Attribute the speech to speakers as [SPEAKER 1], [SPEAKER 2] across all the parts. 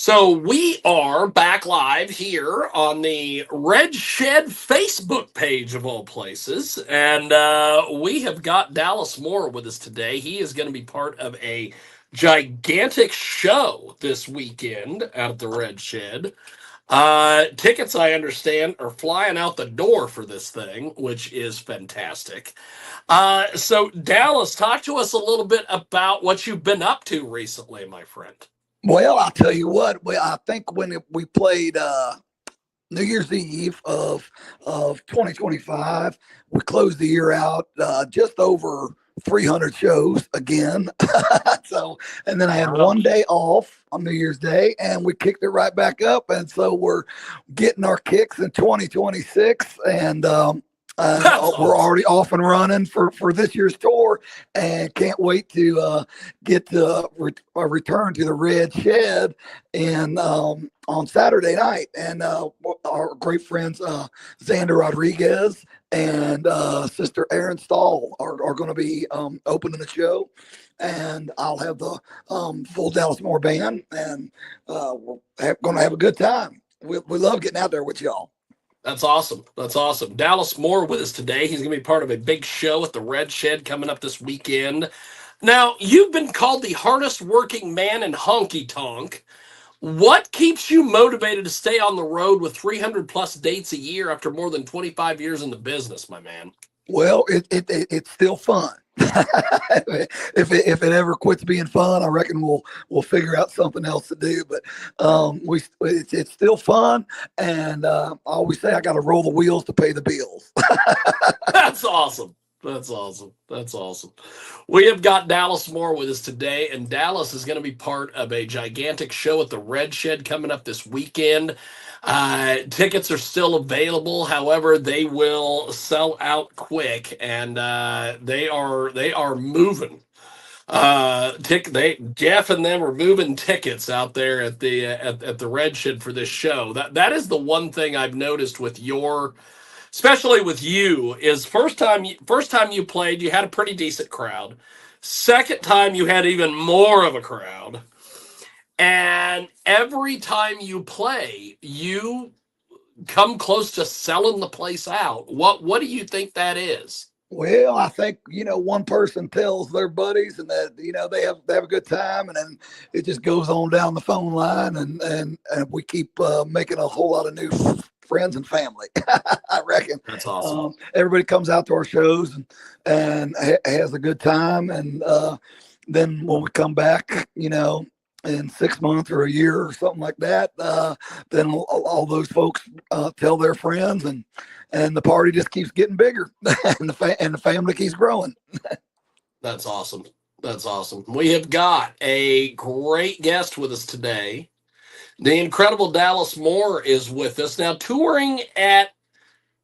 [SPEAKER 1] So we are back live here on the Red Shed Facebook page of all places, and we have got Dallas Moore with us today. He is going to be part of a gigantic show this weekend out at the Red Shed. Tickets, I understand, are flying out the door for this thing, which is fantastic. So Dallas, talk to us a little bit about what you've been up to recently, my friend.
[SPEAKER 2] Well, I'll tell you what. I think we played New Year's Eve of 2025, we closed the year out just over 300 shows again. So, and then I had
[SPEAKER 1] Wow.
[SPEAKER 2] one day off on New Year's Day, and we kicked it right back up. And so we're getting our kicks in 2026, and
[SPEAKER 1] That's
[SPEAKER 2] we're
[SPEAKER 1] awesome.
[SPEAKER 2] already off and running for this year's tour, and can't wait to get to return to the Red Shed and on Saturday night. And our great friends Xander Rodriguez and Sister Aaron Stahl are going to be opening the show, and I'll have the full Dallas Moore band, and we're going to have a good time. We love getting out there with y'all.
[SPEAKER 1] That's awesome. That's awesome. Dallas Moore with us today. He's going to be part of a big show at the Red Shed coming up this weekend. Now, you've been called the hardest working man in Honky Tonk. What keeps you motivated to stay on the road with 300 plus dates a year after more than 25 years in the business, my man?
[SPEAKER 2] Well, it's still fun. If it ever quits being fun, I reckon we'll figure out something else to do. But it's still fun, and I always say I got to roll the wheels to pay the bills.
[SPEAKER 1] That's awesome. That's awesome. That's awesome. We have got Dallas Moore with us today, and Dallas is going to be part of a gigantic show at the Red Shed coming up this weekend. Tickets are still available. However, they will sell out quick, and they are moving. Jeff and them are moving tickets out there at the Red Shed for this show. That is the one thing I've noticed with especially with you, is first time you played, you had a pretty decent crowd. Second time you had even more of a crowd. And every time you play, you come close to selling the place out. What do you think that is?
[SPEAKER 2] Well, I think one person tells their buddies, and that they have a good time, and then it just goes on down the phone line, and we keep making a whole lot of new friends and family. I reckon.
[SPEAKER 1] That's awesome.
[SPEAKER 2] Everybody comes out to our shows and has a good time, and then when we come back, in 6 months or a year or something like that, then all those folks tell their friends, and the party just keeps getting bigger, and the family keeps growing.
[SPEAKER 1] That's awesome. That's awesome. We have got a great guest with us today. The incredible Dallas Moore is with us now. Touring at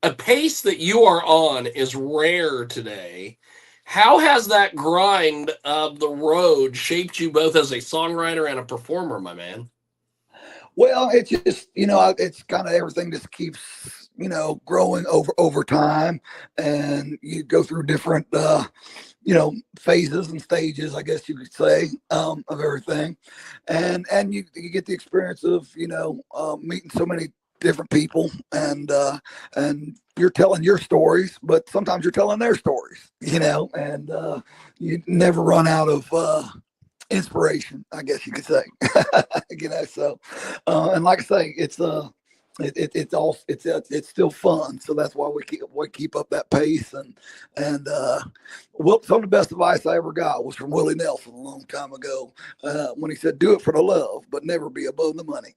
[SPEAKER 1] a pace that you are on is rare today. How has that grind of the road shaped you both as a songwriter and a performer, my man?
[SPEAKER 2] Well, it's just it's kind of everything just keeps growing over time, and you go through different phases and stages, I guess you could say, of everything, and you get the experience of meeting so many different people, and you're telling your stories, but sometimes you're telling their stories, and you never run out of inspiration, I guess you could say. So and like I say, it's still fun, so that's why we keep up that pace, and some of the best advice I ever got was from Willie Nelson a long time ago, when he said, "Do it for the love, but never be above the money."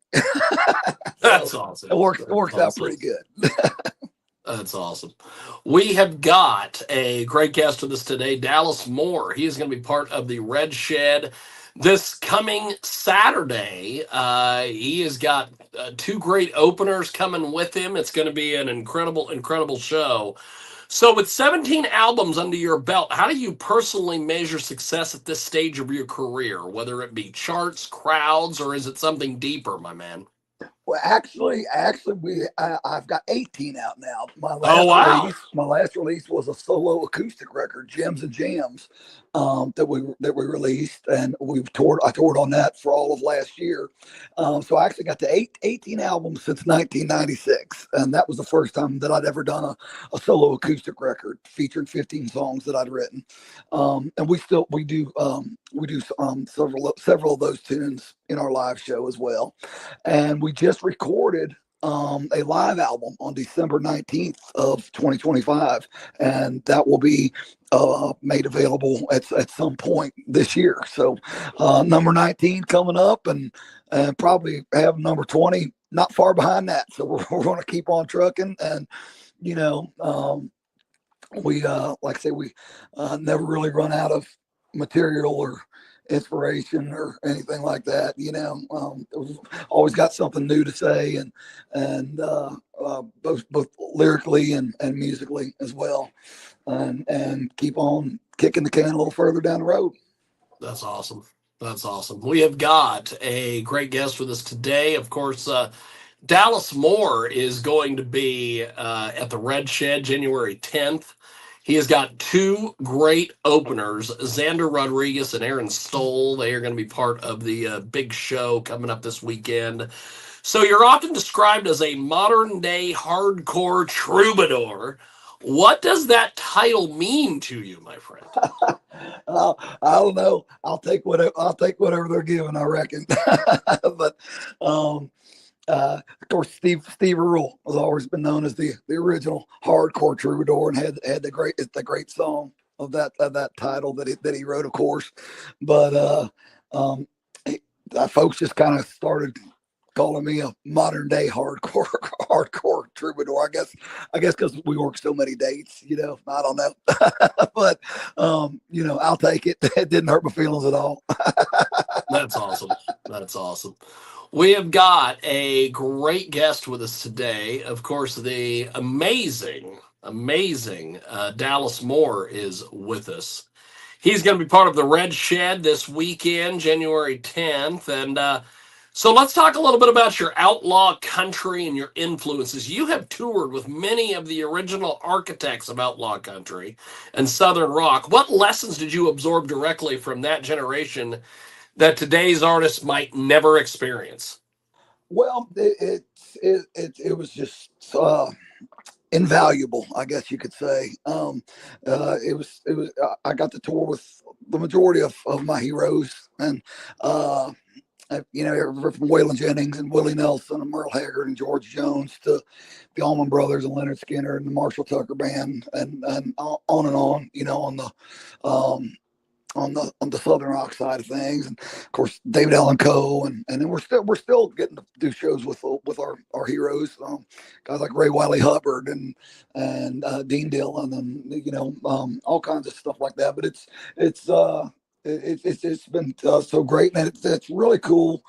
[SPEAKER 1] That's
[SPEAKER 2] So
[SPEAKER 1] awesome.
[SPEAKER 2] it works
[SPEAKER 1] That's
[SPEAKER 2] out
[SPEAKER 1] awesome.
[SPEAKER 2] pretty good.
[SPEAKER 1] That's awesome. We have got a great guest with us today, Dallas Moore. He is going to be part of the Red Shed this coming Saturday. He has got two great openers coming with him. It's going to be an incredible, incredible show. So, with 17 albums under your belt, how do you personally measure success at this stage of your career, whether it be charts, crowds, or is it something deeper, my man?
[SPEAKER 2] Well, actually, I've got 18 out now.
[SPEAKER 1] Oh, wow.
[SPEAKER 2] My last release was a solo acoustic record, Gems and Jams. that we released, and I toured on that for all of last year. So I actually got to 18 albums since 1996, and that was the first time that I'd ever done a solo acoustic record featuring 15 songs that I'd written. And we do several of those tunes in our live show as well. And we just recorded a live album on December 19th of 2025, and that will be made available at some point this year. So number 19 coming up, and probably have number 20 not far behind that. So we're going to keep on trucking, and you know, we like I say, we never really run out of material or inspiration or anything like that. We've always got something new to say, and both lyrically and musically as well, and keep on kicking the can a little further down the road.
[SPEAKER 1] That's awesome. That's awesome. We have got a great guest with us today. Of course, Dallas Moore is going to be at the Red Shed January 10th. He has got two great openers, Xander Rodriguez and Aaron Stoll. They are going to be part of the big show coming up this weekend. So you're often described as a modern day hardcore troubadour. What does that title mean to you, my friend?
[SPEAKER 2] I don't know. I'll take whatever they're giving, I reckon. But of course, Steve Earle has always been known as the original hardcore troubadour, and had the great song of that title that he wrote, of course. But um, folks just kind of started calling me a modern day hardcore hardcore troubadour. I guess because we work so many dates, I don't know. But I'll take it. It didn't hurt my feelings at all.
[SPEAKER 1] That's awesome. That's awesome. We have got a great guest with us today. Of course, the amazing Dallas Moore is with us. He's going to be part of the Red Shed this weekend, January 10th. And so let's talk a little bit about your outlaw country and your influences. You have toured with many of the original architects of outlaw country and Southern rock. What lessons did you absorb directly from that generation that today's artists might never experience?
[SPEAKER 2] Well, it was just invaluable, I guess you could say. I got to tour with the majority of my heroes, and from Waylon Jennings and Willie Nelson and Merle Haggard and George Jones to the Allman Brothers and Leonard Skinner and the Marshall Tucker Band, and on and on. On the Southern rock side of things, and of course David Allan Coe, and then we're still getting to do shows with our heroes, guys like Ray Wiley Hubbard and Dean Dillon, and all kinds of stuff like that. But it's been so great, and it's really cool.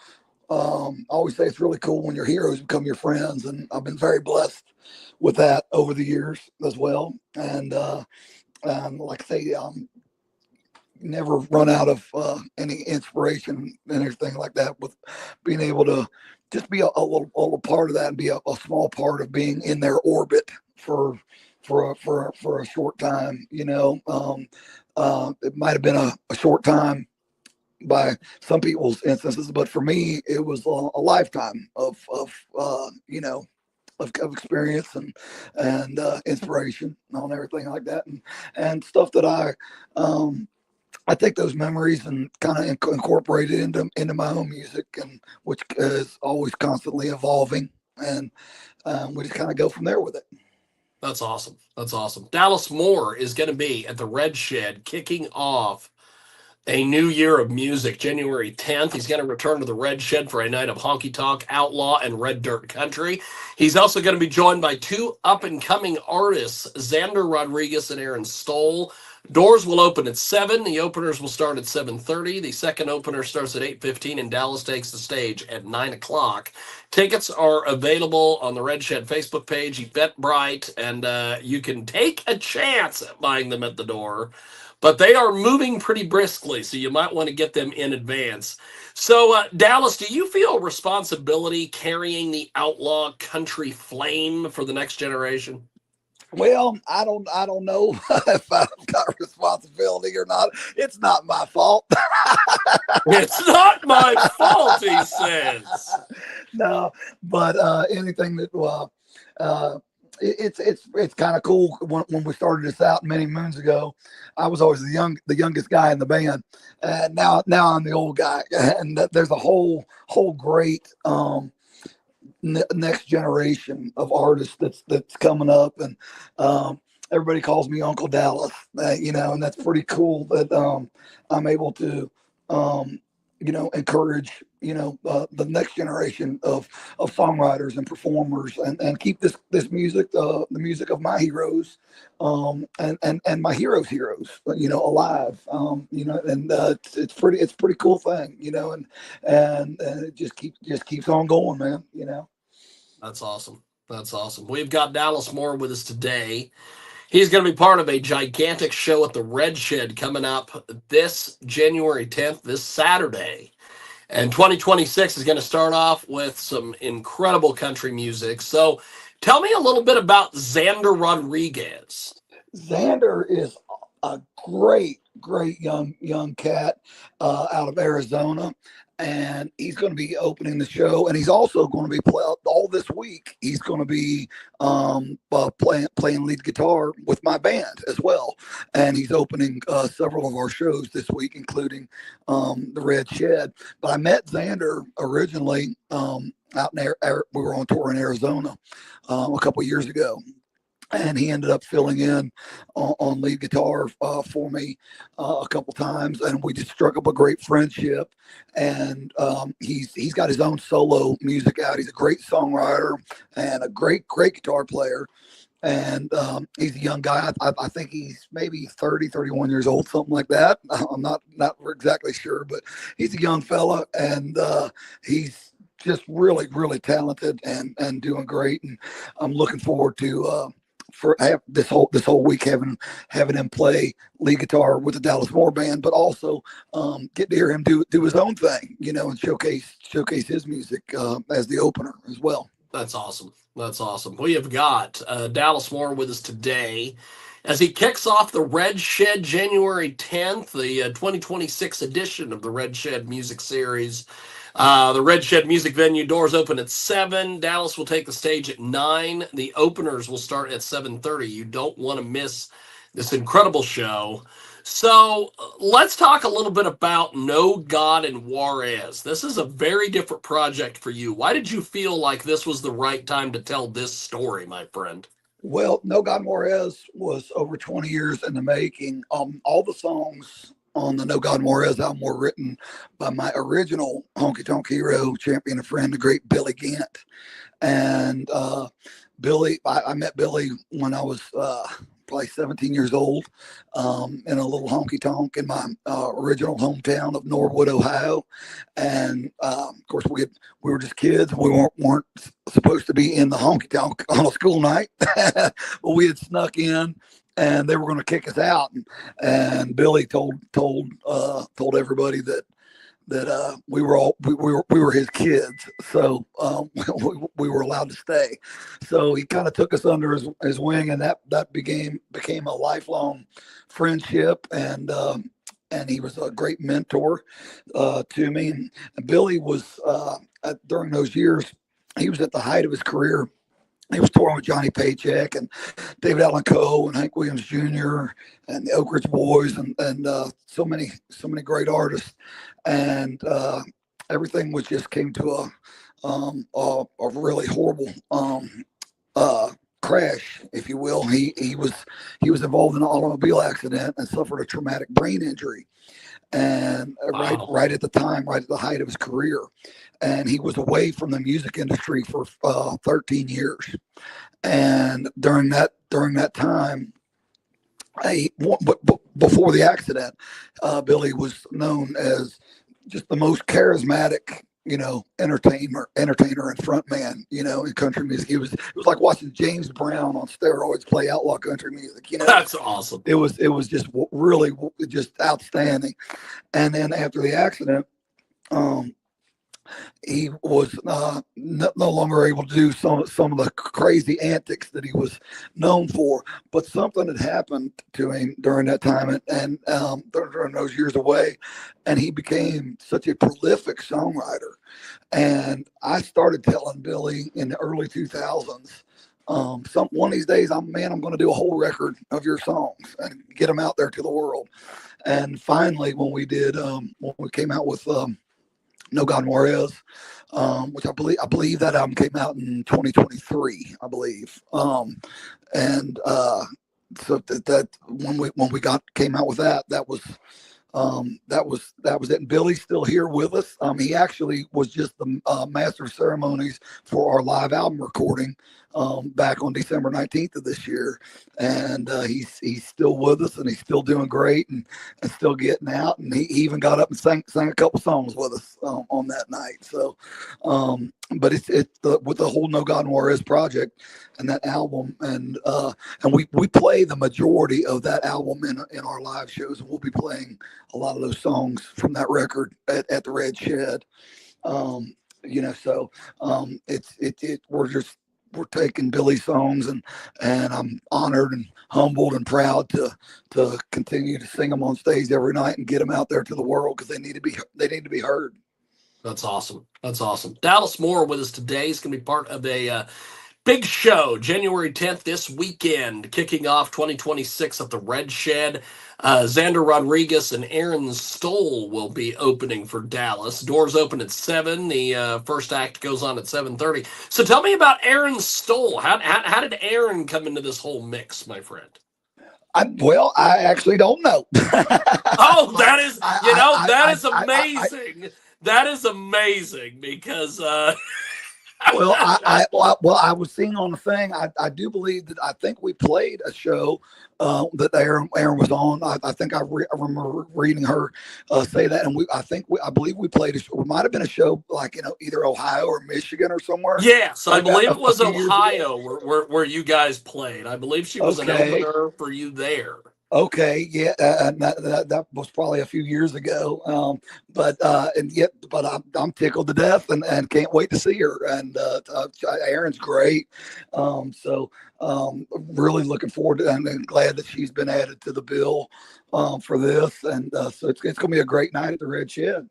[SPEAKER 2] I always say it's really cool when your heroes become your friends, and I've been very blessed with that over the years as well. And like I say, never run out of any inspiration and everything like that, with being able to just be a little part of that, and be a small part of being in their orbit for a short time. It might have been a short time by some people's instances, but for me it was a lifetime of experience and inspiration on everything like that, and stuff that I take those memories and kind of incorporate it into my own music, and which is always constantly evolving, and we just kind of go from there with it.
[SPEAKER 1] That's awesome. That's awesome. Dallas Moore is going to be at the Red Shed kicking off a new year of music, January 10th. He's going to return to the Red Shed for a night of Honky Tonk, Outlaw, and Red Dirt Country. He's also going to be joined by two up-and-coming artists, Xander Rodriguez and Aaron Stoll. Doors will open at 7. The openers will start at 7:30. The second opener starts at 8:15, and Dallas takes the stage at 9 o'clock. Tickets are available on the Red Shed Facebook page, Eventbrite, and you can take a chance at buying them at the door. But they are moving pretty briskly, so you might want to get them in advance. So, Dallas, do you feel responsibility carrying the outlaw country flame for the next generation?
[SPEAKER 2] Well, I don't know if I've got responsibility or not. It's not my fault.
[SPEAKER 1] It's not my fault, he says.
[SPEAKER 2] No, but anything that uh, it's kind of cool. When we started this out many moons ago, I was always the youngest guy in the band, and now I'm the old guy, and there's a whole great next generation of artists that's coming up, and everybody calls me Uncle Dallas, and that's pretty cool that I'm able to encourage the next generation of songwriters and performers, and keep this music, the music of my heroes, and my heroes alive, and it's pretty cool thing, and it just keeps on going, man.
[SPEAKER 1] That's awesome. That's awesome. We've got Dallas Moore with us today. He's going to be part of a gigantic show at the Red Shed coming up this January 10th, this Saturday. And 2026 is going to start off with some incredible country music. So tell me a little bit about Xander Rodriguez.
[SPEAKER 2] Xander is a great young cat out of Arizona, and he's going to be opening the show, and he's also going to be all this week. He's going to be playing lead guitar with my band as well, and he's opening several of our shows this week, including the Red Shed. But I met Xander originally out in we were on tour in Arizona a couple of years ago, and he ended up filling in on lead guitar for me a couple times, and we just struck up a great friendship. And he's got his own solo music out. He's a great songwriter and a great guitar player. And he's a young guy. I think he's maybe 30, 31 years old, something like that. I'm not exactly sure, but he's a young fella, and he's just really talented and doing great. And I'm looking forward to this whole week having him play lead guitar with the Dallas Moore band, but also get to hear him do his own thing, and showcase his music as the opener as well.
[SPEAKER 1] That's awesome. That's awesome. We have got Dallas Moore with us today as he kicks off the Red Shed January 10th, the 2026 edition of the Red Shed Music Series. The Red Shed Music Venue doors open at 7. Dallas will take the stage at 9. The openers will start at 7:30. You don't want to miss this incredible show. So let's talk a little bit about No God in Juarez. This is a very different project for you. Why did you feel like this was the right time to tell this story, my friend?
[SPEAKER 2] Well, No God in Juarez was over 20 years in the making. All the songs on the No God in Juarez album were written by my original Honky Tonk hero, champion, and friend, the great Billie Gant. And Billy, I met Billy when I was probably 17 years old, in a little honky tonk in my original hometown of Norwood, Ohio. And of course, we were just kids. We weren't supposed to be in the honky tonk on a school night, but we had snuck in, and they were going to kick us out. And Billy told everybody that we were his kids, so we were allowed to stay. So he kind of took us under his wing, and that became a lifelong friendship. And he was a great mentor to me. And Billy was during those years, he was at the height of his career. He was touring with Johnny Paycheck and David Allan Coe and Hank Williams Jr. and the Oak Ridge Boys and so many great artists. And everything just came to a really horrible crash, if you will. He was involved in an automobile accident and suffered a traumatic brain injury. And
[SPEAKER 1] Wow.
[SPEAKER 2] right at the time, right at the height of his career, and he was away from the music industry for 13 years. And during that time, before the accident, Billy was known as just the most charismatic, entertainer and frontman, in country music. It was like watching James Brown on steroids play outlaw country music.
[SPEAKER 1] That's awesome.
[SPEAKER 2] It was just really just outstanding. And then after the accident, he was no longer able to do some of the crazy antics that he was known for. But something had happened to him during that time, and during those years away, and he became such a prolific songwriter. And I started telling Billy in the early 2000s. One of these days, I'm going to do a whole record of your songs and get them out there to the world. And finally, when we came out with No God Juarez, which I believe that album came out in 2023, I believe. And so that when we came out with that was that was it. And Billy's still here with us. He actually was just the master of ceremonies for our live album recording back on December 19th of this year. And he's still with us, and he's still doing great, and still getting out. And he even got up and sang a couple songs with us on that night. So, but it's with the whole No God Juarez project and that album, and we play the majority of that album in our live shows, and we'll be playing a lot of those songs from that record at the Red Shed. So we're taking Billy's songs, and I'm honored and humbled and proud to continue to sing them on stage every night and get them out there to the world, because they need to be heard.
[SPEAKER 1] That's awesome. That's awesome. Dallas Moore with us today. He's going to be part of a big show, January 10th, this weekend, kicking off 2026 at the Red Shed. Xander Rodriguez and Aaron Stoll will be opening for Dallas. Doors open at 7. The first act goes on at 7:30. So tell me about Aaron Stoll. How did Aaron come into this whole mix, my friend?
[SPEAKER 2] I actually don't know.
[SPEAKER 1] Oh, that is amazing. That is amazing, because
[SPEAKER 2] I was seeing on the thing. I do believe that I think we played a show that Aaron was on. I think I remember reading her say that, and I believe we played a show. It might have been a show like either Ohio or Michigan or somewhere.
[SPEAKER 1] Yes, I believe it was Ohio where you guys played. I believe she was an opener for you there.
[SPEAKER 2] Okay, yeah, and that was probably a few years ago. But I'm tickled to death and can't wait to see her. And Erin's great. Really looking forward to, and glad that she's been added to the bill for this. And so it's going to be a great night at the Red Shed.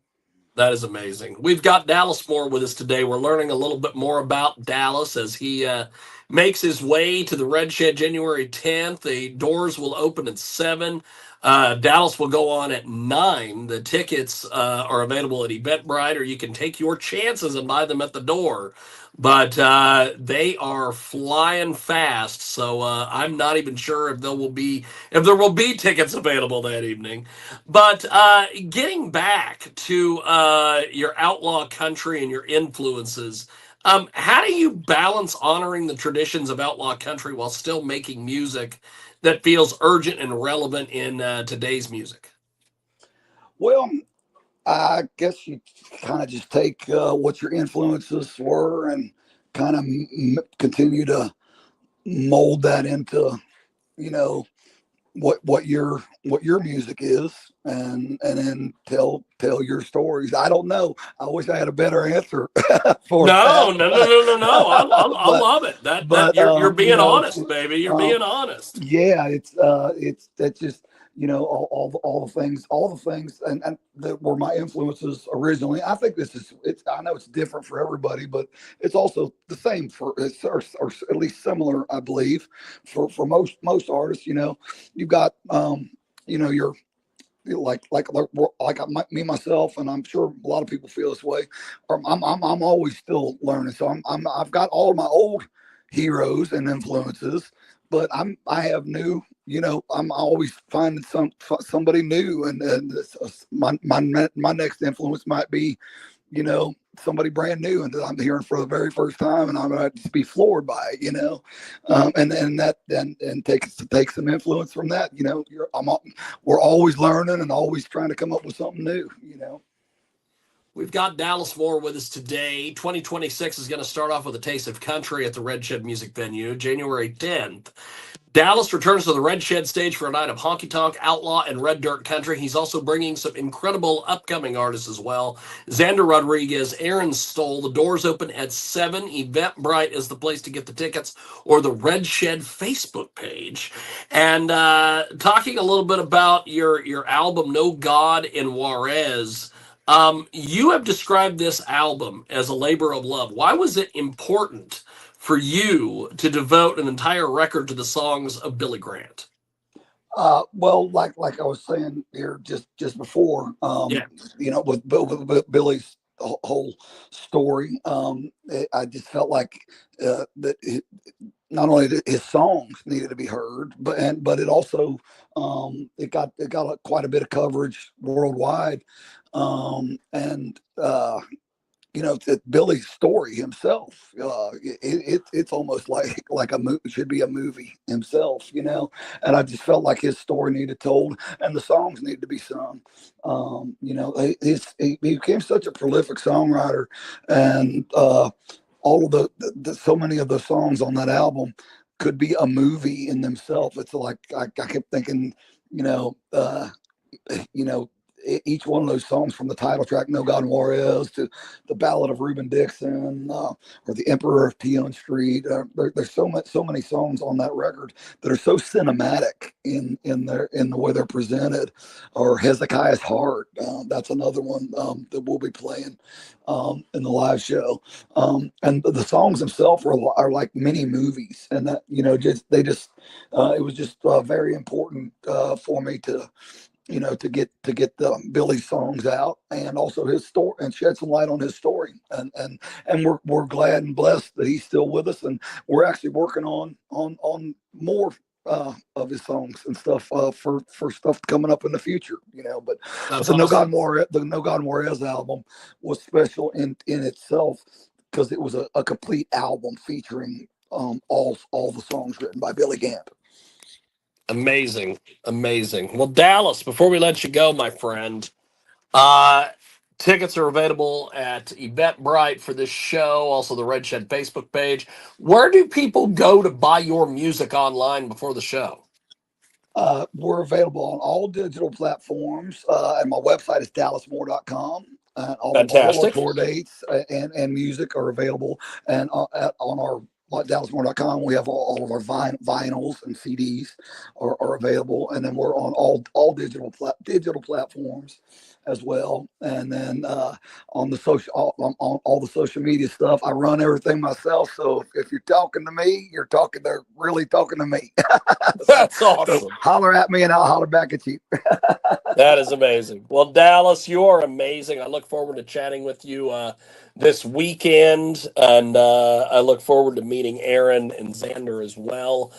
[SPEAKER 1] That is amazing. We've got Dallas Moore with us today. We're learning a little bit more about Dallas as he makes his way to the Red Shed January 10th. The doors will open at 7. Dallas will go on at 9. The tickets are available at Eventbrite, or you can take your chances and buy them at the door. But they are flying fast, so I'm not even sure if there will be tickets available that evening. But getting back to your outlaw country and your influences, how do you balance honoring the traditions of outlaw country while still making music that feels urgent and relevant in today's music?
[SPEAKER 2] Well, I guess you kind of just take what your influences were and kind of continue to mold that into, what your music is, and then tell your stories. I don't know. I wish I had a better answer for
[SPEAKER 1] no,
[SPEAKER 2] that.
[SPEAKER 1] No. I love it. You're being honest, baby. You're being honest.
[SPEAKER 2] Yeah, that's just all the things and that were my influences originally. I think I know it's different for everybody, but it's also the same or at least similar, I believe, for most artists. You've got your me myself, and I'm sure a lot of people feel this way. I'm always still learning, so I've got all of my old heroes and influences, but I have new. I'm always finding somebody new, and my next influence might be, somebody brand new, and that I'm hearing for the very first time, and I'm going to just be floored by it, and take some influence from that. We're always learning and always trying to come up with something new.
[SPEAKER 1] We've got Dallas Moore with us today. 2026 is going to start off with a taste of country at the Red Shed Music Venue, January 10th. Dallas returns to the Red Shed stage for a night of honky tonk, outlaw, and red dirt country. He's also bringing some incredible upcoming artists as well. Xander Rodriguez, Aaron Stoll. The doors open at 7. Eventbrite is the place to get the tickets, or the Red Shed Facebook page. And talking a little bit about your album, No God in Juarez. You have described this album as a labor of love. Why was it important for you to devote an entire record to the songs of Billie Grant?
[SPEAKER 2] Well, like I was saying here just before,
[SPEAKER 1] Yeah,
[SPEAKER 2] with Billy's whole story, I just felt like that not only his songs needed to be heard, but it also it got quite a bit of coverage worldwide, and Billy's story himself. It's almost like a movie, should be a movie himself. And I just felt like his story needed told, and the songs needed to be sung. He became such a prolific songwriter, and all of the so many of the songs on that album could be a movie in themselves. It's like I kept thinking, you know. You know, each one of those songs, from the title track "No God in Juarez" to the Ballad of Reuben Dixon, or the Emperor of Peon Street. There's so many songs on that record that are so cinematic in the way they're presented. Or Hezekiah's Heart. That's another one that we'll be playing in the live show. And the songs themselves are like mini movies, and that it was just very important for me to to get the Billy songs out, and also his story, and shed some light on his story. And we're glad and blessed that he's still with us, and we're actually working on more of his songs and stuff for stuff coming up in the future. But
[SPEAKER 1] that's
[SPEAKER 2] the
[SPEAKER 1] awesome.
[SPEAKER 2] No God Juarez album was special in itself, because it was a complete album featuring all the songs written by Billie Gant.
[SPEAKER 1] Amazing, amazing. Well, Dallas, before we let you go, my friend, uh, tickets are available at Eventbrite for this show, also the Red Shed Facebook page. Where do people go to buy your music online before the show?
[SPEAKER 2] We're available on all digital platforms, and my website is dallasmoore.com. And all our
[SPEAKER 1] Fantastic.
[SPEAKER 2] tour dates and music are available. And on our dallasmoore.com, we have all of our vinyls and CDs are available. And then we're on all digital platforms as well. And then on the on all the social media stuff, I run everything myself. So if you're talking to me, they're really talking to me.
[SPEAKER 1] That's
[SPEAKER 2] So
[SPEAKER 1] awesome.
[SPEAKER 2] holler at me and I'll holler back at you.
[SPEAKER 1] That is amazing. Well, Dallas, you are amazing. I look forward to chatting with you this weekend, and I look forward to meeting Aaron and Xander as well.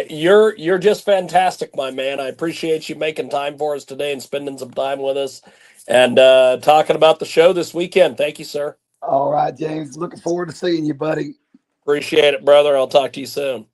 [SPEAKER 1] You're just fantastic, my man. I appreciate you making time for us today and spending some time with us and talking about the show this weekend. Thank you, sir.
[SPEAKER 2] All right, James. Looking forward to seeing you, buddy.
[SPEAKER 1] Appreciate it, brother. I'll talk to you soon.